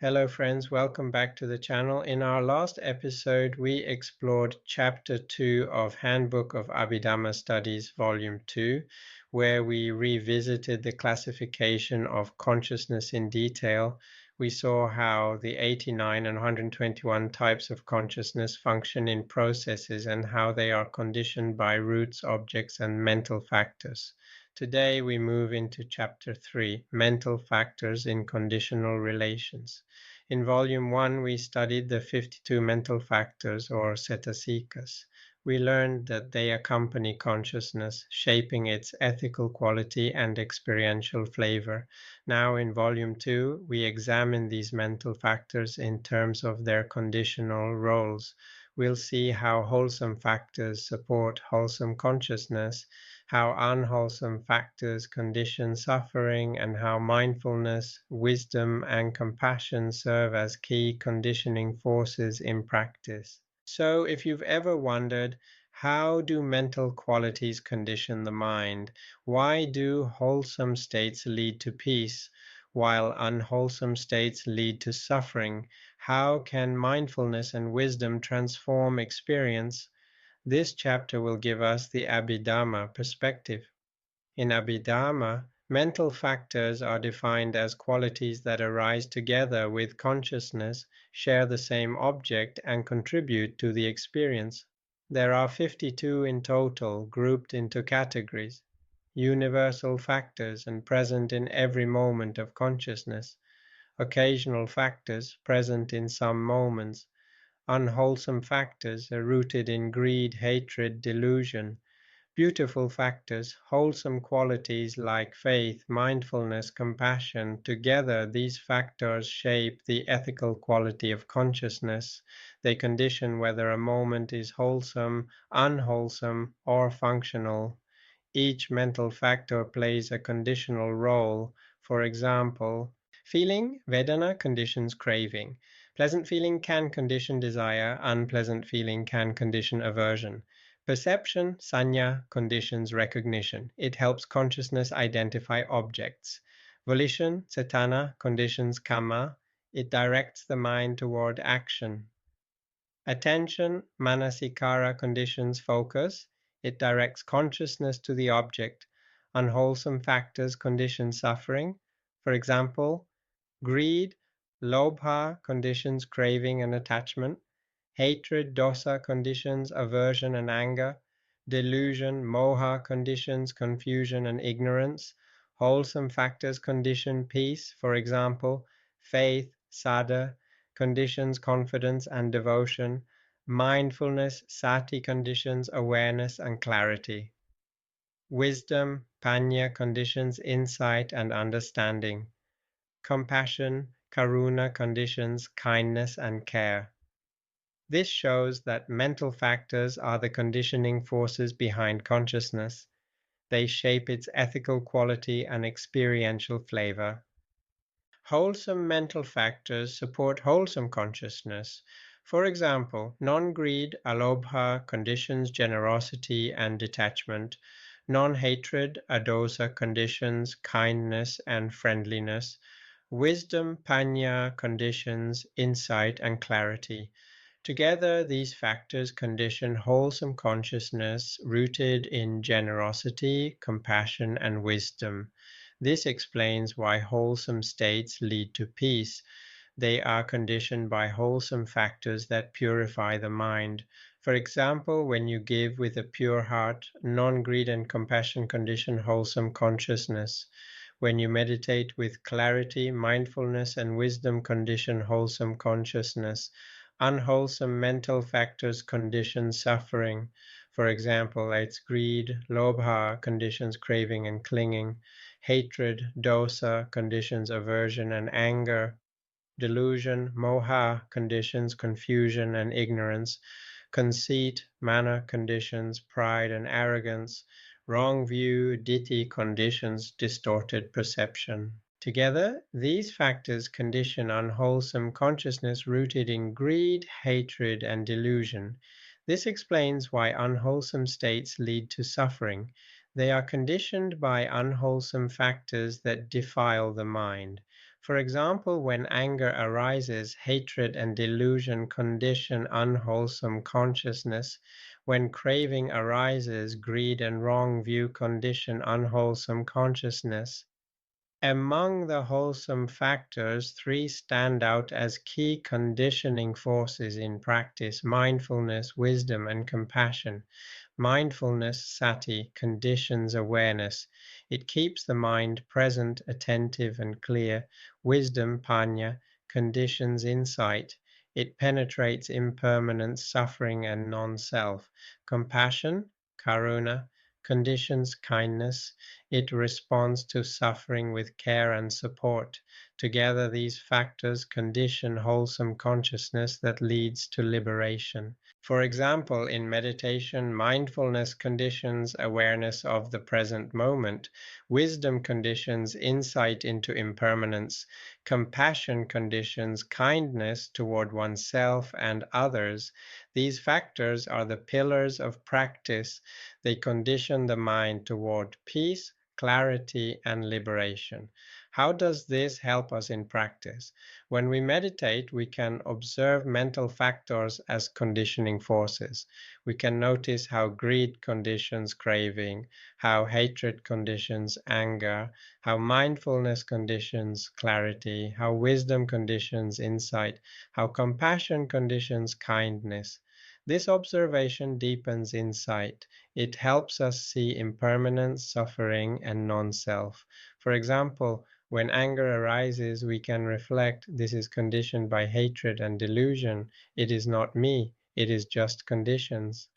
Hello friends, welcome back to the channel. In our last episode, we explored Chapter 2 of Handbook of Abhidhamma Studies, Volume 2, where we revisited the classification of consciousness in detail. We saw how the 89 and 121 types of consciousness function in processes and how they are conditioned by roots, objects, and mental factors. Today we move into Chapter 3, Mental Factors in Conditional Relations. In Volume 1, we studied the 52 mental factors, or cetasikas. We learned that they accompany consciousness, shaping its ethical quality and experiential flavor. Now, in Volume 2, we examine these mental factors in terms of their conditional roles. We'll see how wholesome factors support wholesome consciousness, how unwholesome factors condition suffering, and how mindfulness, wisdom, and compassion serve as key conditioning forces in practice. So, if you've ever wondered, how do mental qualities condition the mind? Why do wholesome states lead to peace, while unwholesome states lead to suffering? How can mindfulness and wisdom transform experience? This chapter will give us the Abhidhamma perspective. In Abhidhamma, mental factors are defined as qualities that arise together with consciousness, share the same object, and contribute to the experience. There are 52 in total, grouped into categories: universal factors and present in every moment of consciousness, occasional factors present in some moments, unwholesome factors are rooted in greed, hatred, delusion, beautiful factors, wholesome qualities like faith, mindfulness, compassion. Together, these factors shape the ethical quality of consciousness. They condition whether a moment is wholesome, unwholesome, or functional. Each mental factor plays a conditional role. For example, feeling, Vedana, conditions craving. Pleasant feeling can condition desire, unpleasant feeling can condition aversion. Perception, Sanya, conditions recognition. It helps consciousness identify objects. Volition, Cetana, conditions Kamma. It directs the mind toward action. Attention, Manasikara, conditions focus. It directs consciousness to the object. Unwholesome factors condition suffering. For example, greed, Lobha, conditions craving and attachment. Hatred, Dosa, conditions aversion and anger. Delusion, Moha, conditions confusion and ignorance. Wholesome factors condition peace. For example, faith, Sada, conditions confidence and devotion. Mindfulness, Sati, conditions awareness and clarity. Wisdom, Panya, conditions insight and understanding. Compassion, Karuna, conditions kindness and care. This shows that mental factors are the conditioning forces behind consciousness. They shape its ethical quality and experiential flavor. Wholesome mental factors support wholesome consciousness. For example, non-greed, alobha, conditions generosity and detachment. Non-hatred, adosa, conditions kindness and friendliness. Wisdom, panya, conditions insight and clarity. Together, these factors condition wholesome consciousness rooted in generosity, compassion, and wisdom. This explains why wholesome states lead to peace. They are conditioned by wholesome factors that purify the mind. For example, when you give with a pure heart, non-greed and compassion condition wholesome consciousness. When you meditate with clarity, mindfulness, and wisdom condition wholesome consciousness. Unwholesome mental factors condition suffering. For example, it's greed, lobha conditions craving and clinging, hatred, dosa conditions aversion and anger, delusion, moha conditions confusion and ignorance, conceit, mana conditions pride and arrogance, wrong view, ditthi conditions distorted perception. Together, these factors condition unwholesome consciousness rooted in greed, hatred, and delusion. This explains why unwholesome states lead to suffering. They are conditioned by unwholesome factors that defile the mind. For example, when anger arises, hatred and delusion condition unwholesome consciousness. When craving arises, greed and wrong view condition unwholesome consciousness. Among the wholesome factors, three stand out as key conditioning forces in practice: mindfulness, wisdom, and compassion. Mindfulness, sati, conditions awareness. It keeps the mind present, attentive, and clear. Wisdom, panya, conditions insight. It penetrates impermanence, suffering, and non-self. Compassion, karuna, conditions kindness. It responds to suffering with care and support. Together, these factors condition wholesome consciousness that leads to liberation. For example, in meditation, mindfulness conditions awareness of the present moment, wisdom conditions insight into impermanence, compassion conditions kindness toward oneself and others. These factors are the pillars of practice. They condition the mind toward peace, clarity, and liberation. How does this help us in practice? When we meditate, we can observe mental factors as conditioning forces. We can notice how greed conditions craving, how hatred conditions anger, how mindfulness conditions clarity, how wisdom conditions insight, how compassion conditions kindness. This observation deepens insight. It helps us see impermanence, suffering, and non-self. For example, when anger arises, we can reflect, this is conditioned by hatred and delusion. It is not me, it is just conditions.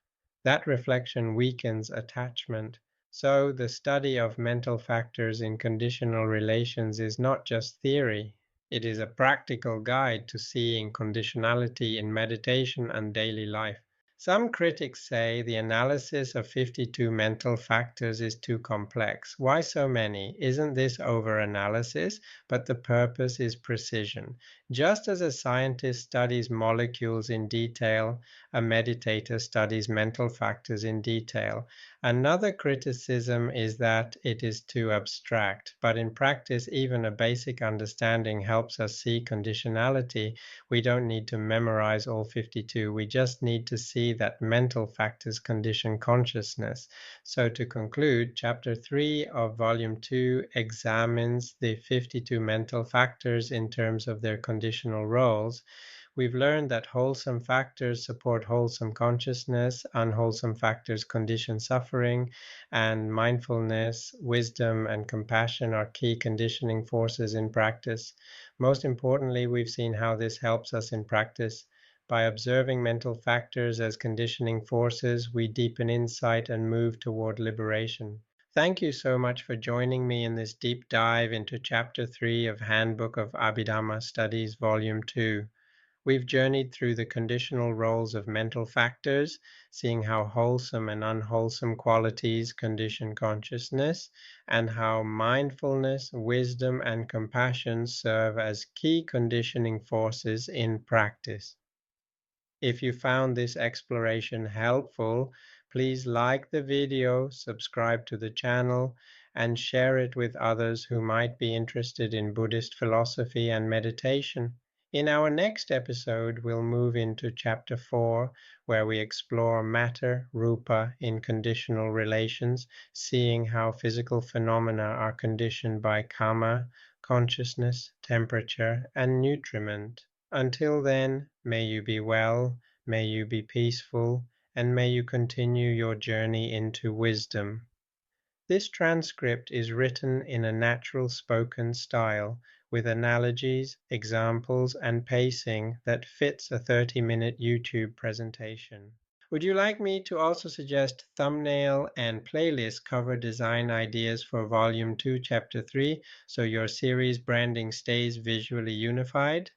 That reflection weakens attachment. So, the study of mental factors in conditional relations is not just theory, it is a practical guide to seeing conditionality in meditation and daily life. Some critics say the analysis of 52 mental factors is too complex. Why so many? Isn't this over-analysis? But the purpose is precision. Just as a scientist studies molecules in detail, a meditator studies mental factors in detail. Another criticism is that it is too abstract, but in practice, even a basic understanding helps us see conditionality. We don't need to memorize all 52. We just need to see that mental factors condition consciousness. So to conclude, Chapter 3 of Volume 2 examines the 52 mental factors in terms of their conditional roles. We've learned that wholesome factors support wholesome consciousness, unwholesome factors condition suffering, and mindfulness, wisdom, and compassion are key conditioning forces in practice. Most importantly, we've seen how this helps us in practice. By observing mental factors as conditioning forces, we deepen insight and move toward liberation. Thank you so much for joining me in this deep dive into Chapter 3 of Handbook of Abhidhamma Studies, Volume 2. We've journeyed through the conditional roles of mental factors, seeing how wholesome and unwholesome qualities condition consciousness, and how mindfulness, wisdom, and compassion serve as key conditioning forces in practice. If you found this exploration helpful, please like the video, subscribe to the channel, and share it with others who might be interested in Buddhist philosophy and meditation. In our next episode, we'll move into Chapter 4, where we explore matter, rupa, in conditional relations, seeing how physical phenomena are conditioned by karma, consciousness, temperature, and nutriment. Until then, may you be well, may you be peaceful, and may you continue your journey into wisdom. This transcript is written in a natural spoken style, with analogies, examples, and pacing that fits a 30-minute YouTube presentation. Would you like me to also suggest thumbnail and playlist cover design ideas for Volume 2, Chapter 3, so your series branding stays visually unified?